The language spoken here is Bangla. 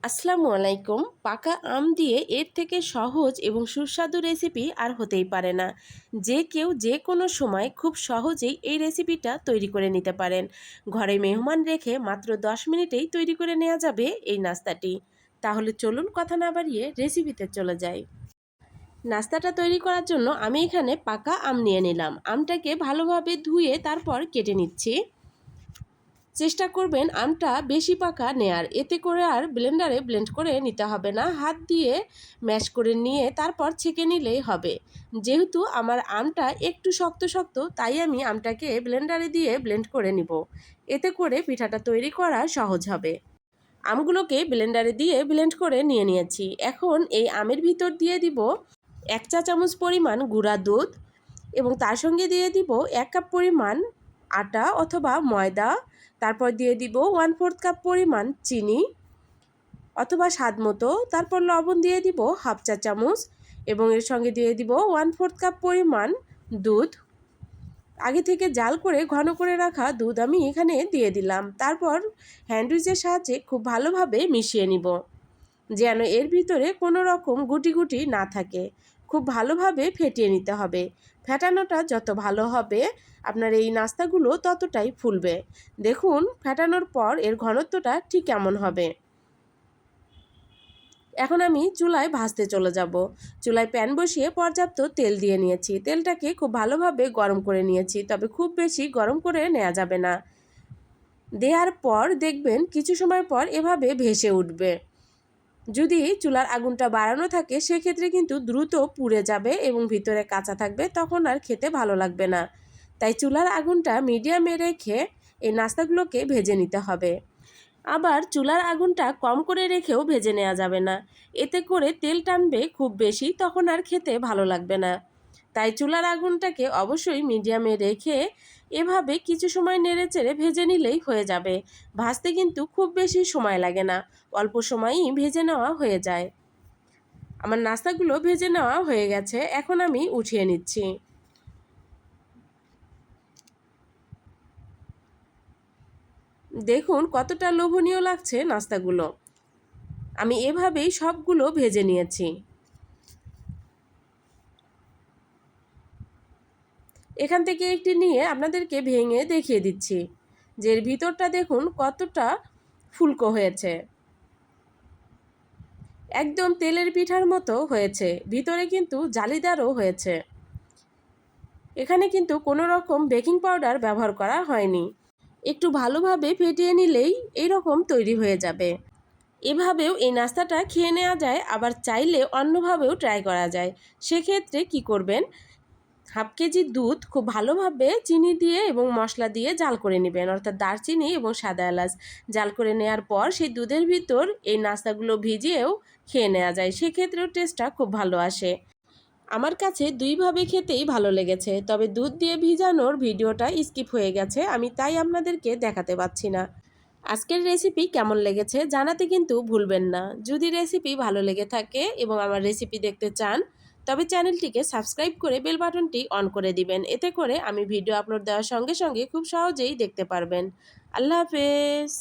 আসসালামু আলাইকুম। পাকা আম দিয়ে এর থেকে সহজ এবং সুস্বাদু রেসিপি আর হতেই পারে না। যে কেউ যে কোনো সময় খুব সহজেই এই রেসিপিটা তৈরি করে নিতে পারেন। ঘরে মেহমান রেখে মাত্র 10 মিনিটেই তৈরি করে নেওয়া যাবে এই নাস্তাটি। তাহলে চলুন কথা না বাড়িয়ে রেসিপিতে চলে যাই। নাস্তাটা তৈরি করার জন্য আমি এখানে পাকা আম নিয়ে নিলাম। আমটাকে ভালোভাবে ধুয়ে তারপর কেটে নিচ্ছি। চেষ্টা করবেন আমটা বেশি পাকা নেয়ার, এতে করে আর ব্লেন্ডারে ব্লেন্ড করে নিতে হবে না, হাত দিয়ে ম্যাশ করে নিয়ে তারপর ছেঁকে নিলেই হবে। যেহেতু আমার আমটা একটু শক্ত শক্ত, তাই আমি আমটাকে ব্লেন্ডারে দিয়ে ব্লেন্ড করে নিব, এতে করে পিঠাটা তৈরি করা সহজ হবে। আমগুলোকে ব্লেন্ডারে দিয়ে ব্লেন্ড করে নিয়ে নিয়েছি। এখন এই আমের ভিতর দিয়ে দিব 1 চা চামচ পরিমাণ গুঁড়া দুধ এবং তার সঙ্গে দিয়ে দিব 1 কাপ পরিমাণ আটা অথবা ময়দা। তারপর দিয়ে দিব 1/4 কাপ পরিমাণ চিনি অথবা স্বাদ মতো। তারপর লবণ দিয়ে দিব 1/2 চা চামচ এবং এর সঙ্গে দিয়ে দিব 1/4 কাপ পরিমাণ দুধ। আগে থেকে জাল করে ঘন করে রাখা দুধ আমি এখানে দিয়ে দিলাম। তারপর হ্যান্ড উইচের সাহায্যে খুব ভালোভাবে মিশিয়ে নিব, যেন এর ভিতরে কোনো রকম গুটি গুটি না থাকে। খুব ভালোভাবে ফেটিয়ে নিতে হবে। ফেটানোটা যত ভালো হবে আপনার এই নাস্তাগুলো ততটাই ফুলবে। দেখুন ফেটানোর পর এর ঘনত্বটা ঠিক কেমন হবে। এখন আমি চুলায় ভাজতে চলে যাব। চুলায় প্যান বসিয়ে পর্যাপ্ত তেল দিয়ে নিয়েছি। তেলটাকে খুব ভালোভাবে গরম করে নিয়েছি, তবে খুব বেশি গরম করে নেওয়া যাবে না। দেওয়ার পর দেখবেন কিছু সময় পর এভাবে ভেসে উঠবে। যদি চুলার আগুনটা বাড়ানো থাকে সেক্ষেত্রে কিন্তু দ্রুত পুড়ে যাবে এবং ভিতরে কাঁচা থাকবে, তখন আর খেতে ভালো লাগবে না। তাই চুলার আগুনটা মিডিয়ামে রেখে এই নাস্তাগুলোকে ভেজে নিতে হবে। আবার চুলার আগুনটা কম করে রেখেও ভেজে নেওয়া যাবে না, এতে করে তেল টানবে খুব বেশি, তখন আর খেতে ভালো লাগবে না। তাই চুলার আগুনটাকে অবশ্যই মিডিয়ামে রেখে এভাবে কিছু সময় নেড়েচেড়ে ভেজে নিলেই হয়ে যাবে। ভাজতে কিন্তু খুব বেশি সময় লাগে না, অল্প সময়ই ভেজে নেওয়া হয়ে যায়। আমার নাস্তাগুলো ভেজে নেওয়া হয়ে গেছে, এখন আমি উঠিয়ে নিচ্ছি। দেখুন কতটা লোভনীয় লাগছে নাস্তাগুলো। আমি এভাবেই সবগুলো ভেজে নিয়েছি। এখান থেকে একটি নিয়ে আপনাদেরকে ভেঙে দেখিয়ে দিচ্ছি যে এর ভিতরটা দেখুন কতটা ফুলকো হয়েছে। একদম তেলের পিঠার মতো হয়েছে, ভিতরে কিন্তু জালিদারও হয়েছে। এখানে কিন্তু কোনো রকম বেকিং পাউডার ব্যবহার করা হয়নি। একটু ভালোভাবে ফেটিয়ে নিলেই এইরকম তৈরি হয়ে যাবে। এভাবেও এই নাস্তাটা খেয়ে নেওয়া যায়, আবার চাইলে অন্যভাবেও ট্রাই করা যায়। সেক্ষেত্রে কি করবেন, 1/2 কেজি দুধ খুব ভালোভাবে চিনি দিয়ে এবং মশলা দিয়ে জাল করে নেবেন, অর্থাৎ দারচিনি এবং সাদা এলাচ জাল করে নেওয়ার পর সেই দুধের ভিতর এই নাস্তাগুলো ভিজিয়েও খেয়ে নেওয়া যায়, সেক্ষেত্রেও টেস্টটা খুব ভালো আসে। আমার কাছে দুইভাবে খেতেই ভালো লেগেছে, তবে দুধ দিয়ে ভিজানোর ভিডিওটা স্কিপ হয়ে গেছে, আমি তাই আপনাদেরকে দেখাতে পাচ্ছি না। আজকের রেসিপি কেমন লেগেছে জানাতে কিন্তু ভুলবেন না। যদি রেসিপি ভালো লেগে থাকে এবং আমার রেসিপি দেখতে চান, তবে চ্যানেলটিকে সাবস্ক্রাইব করে বেল বাটনটি অন করে দিবেন, এতে করে আমি ভিডিও আপলোড দেওয়ার সঙ্গে সঙ্গে খুব সহজেই দেখতে পারবেন। আল্লাহ হাফেজ।